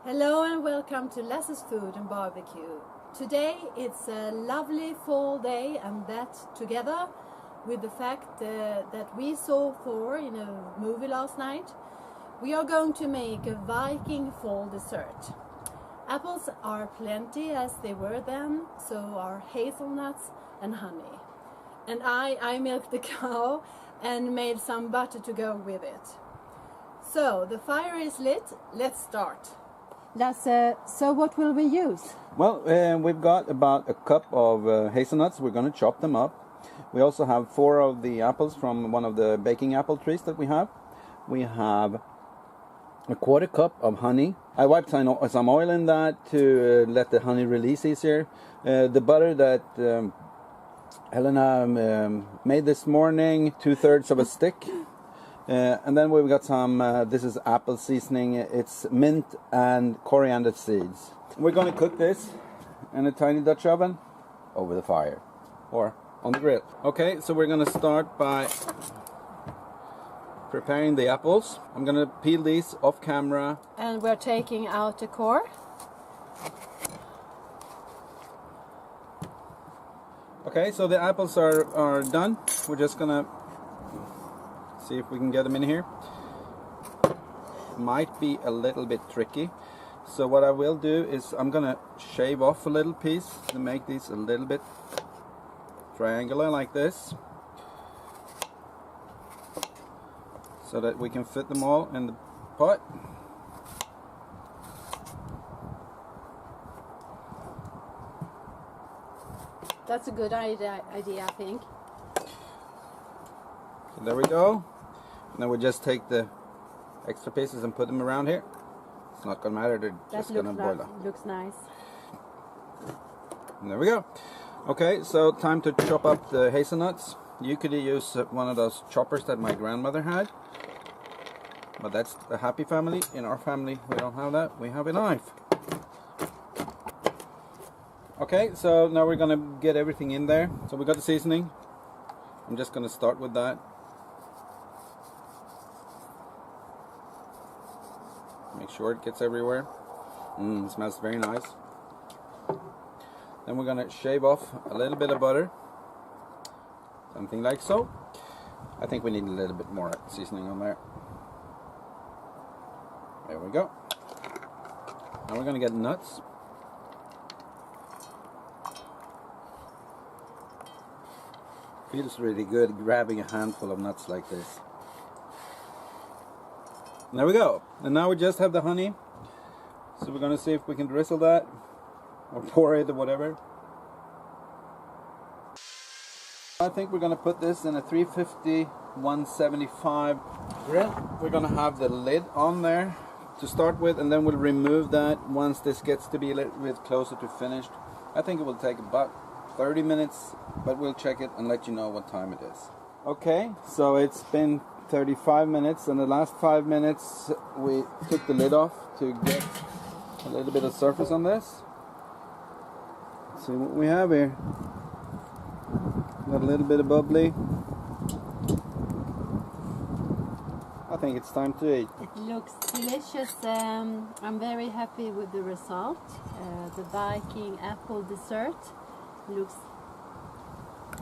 Hello and welcome to Lasse's Food and Barbecue. Today it's a lovely fall day, and that together with the fact that we saw Thor in a movie last night, we are going to make a Viking fall dessert. Apples are plenty as they were then, so are hazelnuts and honey. And I milked the cow and made some butter to go with it. So the fire is lit, let's start. Lasse, so what will we use? Well, we've got about a cup of hazelnuts. We're going to chop them up. We also have 4 of the apples from one of the baking apple trees that we have. We have a 1/4 cup of honey. I wiped some oil in that to let the honey release easier. The butter that Helena made this morning, 2/3 of a stick. And then we've got some, this is apple seasoning, it's mint and coriander seeds. We're going to cook this in a tiny Dutch oven over the fire or on the grill. Okay, so we're going to start by preparing the apples. I'm going to peel these off camera. And we're taking out the core. Okay, so the apples are done. We're just going to see if we can get them in here. Might be a little bit tricky. So what I will do is I'm gonna shave off a little piece to make these a little bit triangular like this, so that we can fit them all in the pot. That's a good idea, I think. So there we go. Now we just take the extra pieces and put them around here. It's not going to matter, they're just going to boil up. Looks nice. And there we go. Okay, so time to chop up the hazelnuts. You could use one of those choppers that my grandmother had. But that's a happy family. In our family, we don't have that. We have a knife. Okay, so now we're going to get everything in there. So we got the seasoning. I'm just going to start with that. Make sure it gets everywhere. It smells very nice. Then we're going to shave off a little bit of butter. Something like so. I think we need a little bit more seasoning on there. There we go. Now we're going to get nuts. Feels really good grabbing a handful of nuts like this. There we go. And now we just have the honey. So we're going to see if we can drizzle that or pour it or whatever. I think we're going to put this in a 350 175 grill. We're going to have the lid on there to start with, and then we'll remove that once this gets to be a little bit closer to finished. I think it will take about 30 minutes, but we'll check it and let you know what time it is. Okay, so it's been 35 minutes, and the last 5 minutes we took the lid off to get a little bit of surface on this. Let's see what we have here. Got a little bit of bubbly. I think it's time to eat. It looks delicious. I'm very happy with the result. The Viking apple dessert looks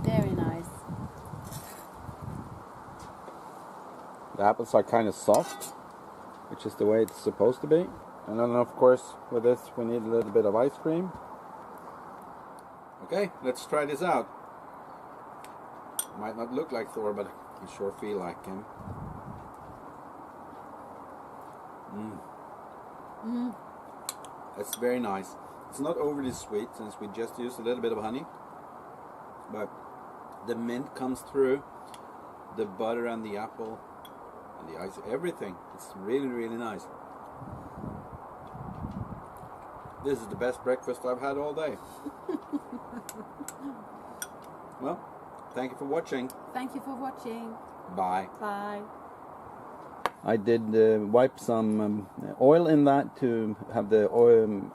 very nice. The apples are kind of soft, which is the way it's supposed to be. And then of course with this we need a little bit of ice cream. Okay, let's try this out. Might not look like Thor, but I sure feel like him. That's very nice. It's not overly sweet since we just used a little bit of honey, but the mint comes through, the butter and the apple and the ice, everything. It's really, really nice. This is the best breakfast I've had all day. Well, thank you for watching. Thank you for watching. Bye. Bye. I did wipe some oil in that to have the oil,